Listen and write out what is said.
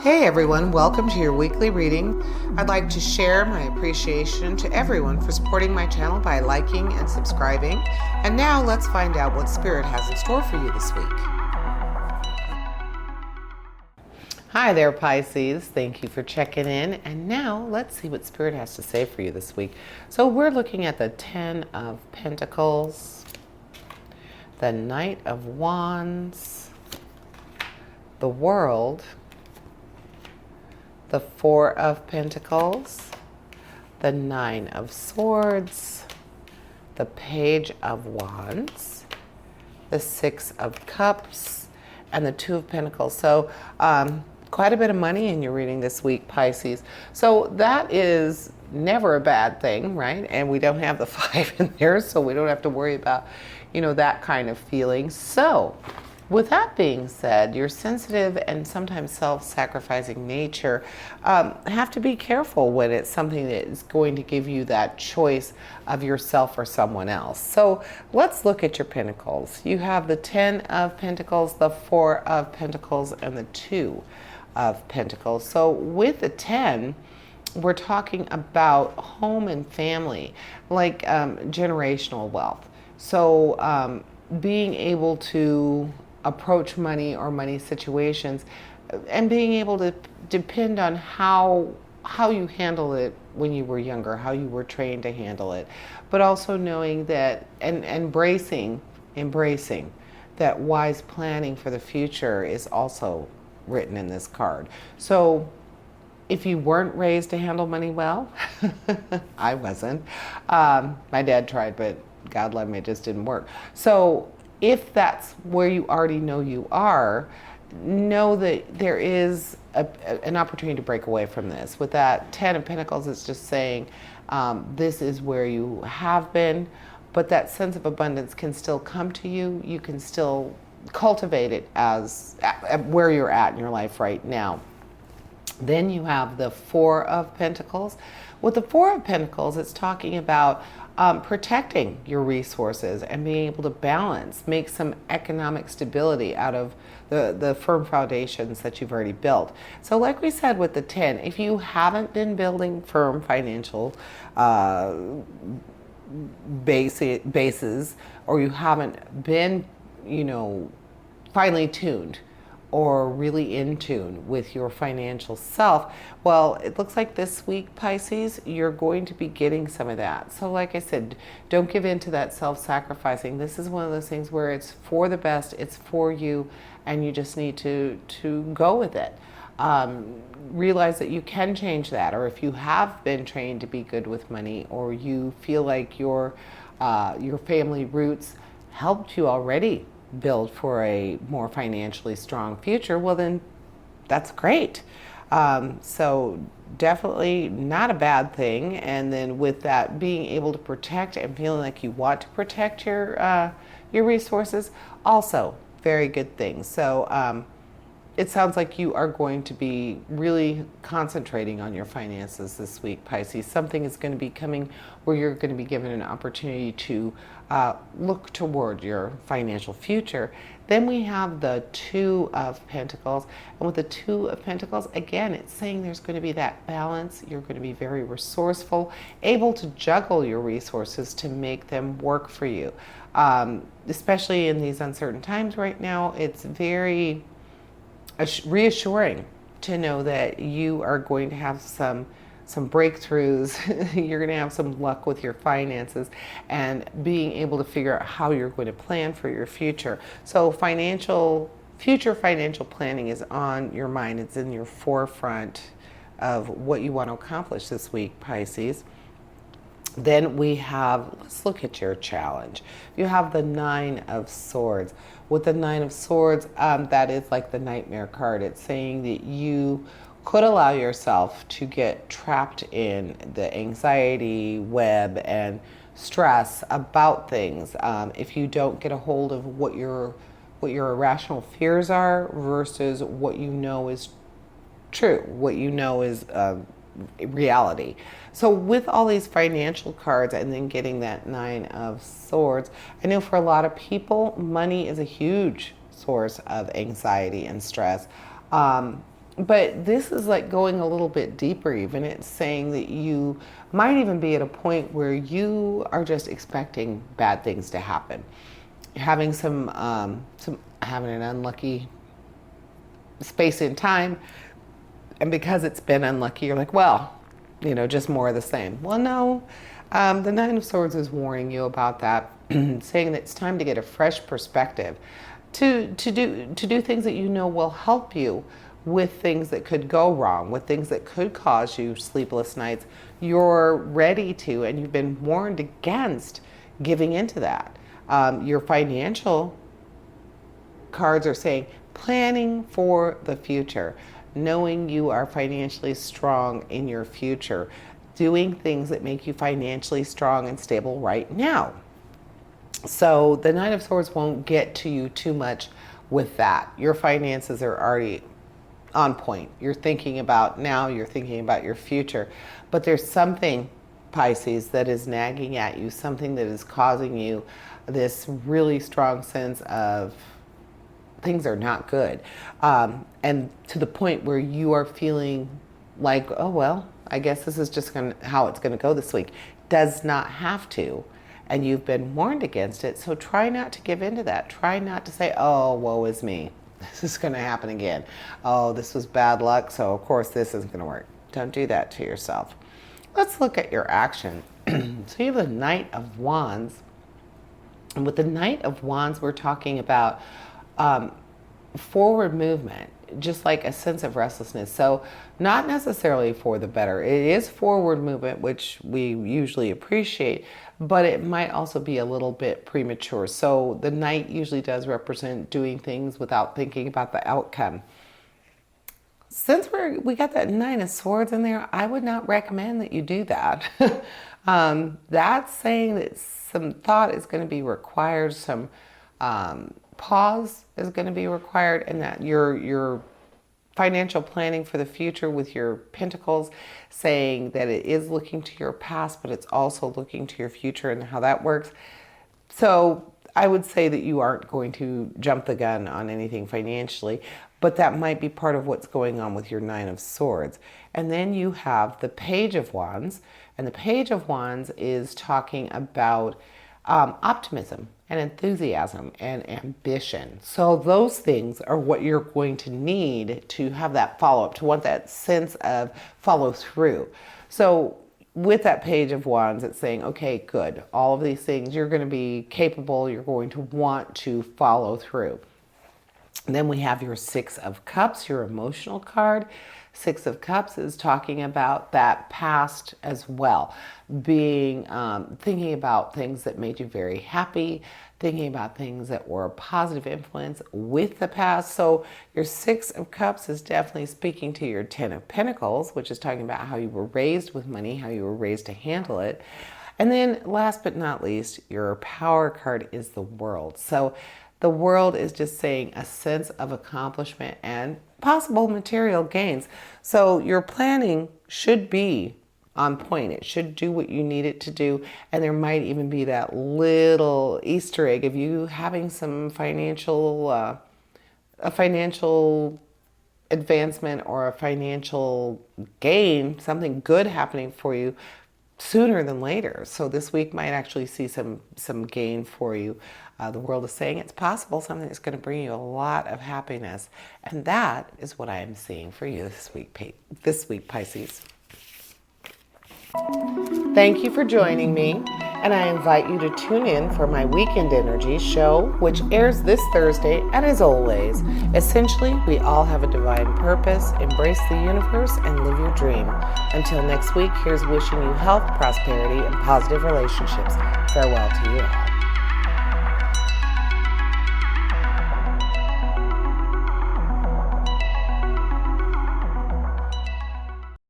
Hey everyone, welcome to your weekly reading. I'd like to share my appreciation to everyone for supporting my channel by liking and subscribing. And now let's find out what Spirit has in store for you this week. Hi there, Pisces. Thank you for checking in. And now let's see what Spirit has to say for you this week. So we're looking at the Ten of Pentacles, the Knight of Wands, the World, the Four of Pentacles, the Nine of Swords, the Page of Wands, the Six of Cups, and the Two of Pentacles. So quite a bit of money in your reading this week, Pisces. So that is never a bad thing, right? And we don't have the five in there, so we don't have to worry about, that kind of feeling. So with that being said, your sensitive and sometimes self-sacrificing nature have to be careful when it's something that is going to give you that choice of yourself or someone else. So let's look at your Pentacles. You have the Ten of Pentacles, the Four of Pentacles, and the Two of Pentacles. So with the 10, we're talking about home and family, like generational wealth. So being able to approach money or money situations and being able to depend on how you handle it when you were younger, how you were trained to handle it, but also knowing that and embracing that wise planning for the future is also written in this card. So if you weren't raised to handle money well, I wasn't. My dad tried, but God love me, it just didn't work. So if that's where you already know you are, know that there is an opportunity to break away from this. With that Ten of Pentacles, it's just saying this is where you have been, but that sense of abundance can still come to you. You can still cultivate it as where you're at in your life right now. Then you have the Four of Pentacles. With the Four of Pentacles, it's talking about protecting your resources and being able to balance, make some economic stability out of the firm foundations that you've already built. So like we said with the 10, if you haven't been building firm financial bases, or you haven't been, finely tuned or really in tune with your financial self, well, it looks like this week, Pisces, you're going to be getting some of that. So like I said, don't give in to that self-sacrificing. This is one of those things where it's for the best, it's for you, and you just need to go with it. Realize that you can change that, or if you have been trained to be good with money, or you feel like your family roots helped you already build for a more financially strong future, well then that's great. So definitely not a bad thing. And then with that, being able to protect and feeling like you want to protect your resources, also very good thing. So it sounds like you are going to be really concentrating on your finances this week, Pisces. Something is going to be coming where you're going to be given an opportunity to look toward your financial future. Then we have the Two of Pentacles. And with the Two of Pentacles, again, it's saying there's going to be that balance. You're going to be very resourceful, able to juggle your resources to make them work for you. Especially in these uncertain times right now, it's very reassuring to know that you are going to have some breakthroughs. You're going to have some luck with your finances and being able to figure out how you're going to plan for your future. So future financial planning is on your mind. It's in your forefront of what you want to accomplish this week, Pisces. Then we have, let's look at your challenge. You have the Nine of Swords. With the Nine of Swords, that is like the nightmare card. It's saying that you could allow yourself to get trapped in the anxiety web and stress about things if you don't get a hold of what your irrational fears are versus what you know is true, what you know is reality. So with all these financial cards and then getting that Nine of Swords, I know for a lot of people, money is a huge source of anxiety and stress. But this is like going a little bit deeper even. It's saying that you might even be at a point where you are just expecting bad things to happen. Having having an unlucky space in time, and because it's been unlucky, you're like, well, just more of the same. Well, no, the Nine of Swords is warning you about that, saying that it's time to get a fresh perspective, to do things that will help you with things that could go wrong, with things that could cause you sleepless nights. You're ready to, and you've been warned against giving into that. Your financial cards are saying planning for the future, knowing you are financially strong in your future, doing things that make you financially strong and stable right now. So the Nine of Swords won't get to you too much with that. Your finances are already on point. You're thinking about your future. But there's something, Pisces, that is nagging at you, something that is causing you this really strong sense of things are not good. And to the point where you are feeling like, oh, well, I guess this is just how it's going to go this week. Does not have to. And you've been warned against it. So try not to give into that. Try not to say, oh, woe is me. This is going to happen again. Oh, this was bad luck, so of course this isn't going to work. Don't do that to yourself. Let's look at your action. So you have the Knight of Wands. And with the Knight of Wands, we're talking about forward movement, just like a sense of restlessness. So not necessarily for the better. It is forward movement, which we usually appreciate, but it might also be a little bit premature. So the Knight usually does represent doing things without thinking about the outcome. Since we got that Nine of Swords in there, I would not recommend that you do that. That's saying that some thought is going to be required, some pause is going to be required, and that your financial planning for the future with your Pentacles, saying that it is looking to your past, but it's also looking to your future and how that works. So I would say that you aren't going to jump the gun on anything financially, but that might be part of what's going on with your Nine of Swords. And then you have the Page of Wands, and the Page of Wands is talking about optimism and enthusiasm and ambition. So those things are what you're going to need to have that follow-up, to want that sense of follow through. So with that Page of Wands, it's saying, okay, good. All of these things, you're going to be capable, you're going to want to follow through. And then we have your Six of Cups, your emotional card. Six of Cups is talking about that past as well, being thinking about things that made you very happy, thinking about things that were a positive influence with the past. So your Six of Cups is definitely speaking to your Ten of Pentacles, which is talking about how you were raised with money, how you were raised to handle it. And then last but not least, your Power card is the World. So the World is just saying a sense of accomplishment and possible material gains. So your planning should be on point. It should do what you need it to do. And there might even be that little Easter egg of you having some a financial advancement or a financial gain, something good happening for you sooner than later. So this week might actually see some gain for you. The World is saying it's possible, something that's going to bring you a lot of happiness. And that is what I am seeing for you this week, Pisces. Thank you for joining me, and I invite you to tune in for my Weekend Energy show, which airs this Thursday. And as always, essentially, we all have a divine purpose. Embrace the universe and live your dream. Until next week, here's wishing you health, prosperity, and positive relationships. Farewell to you all.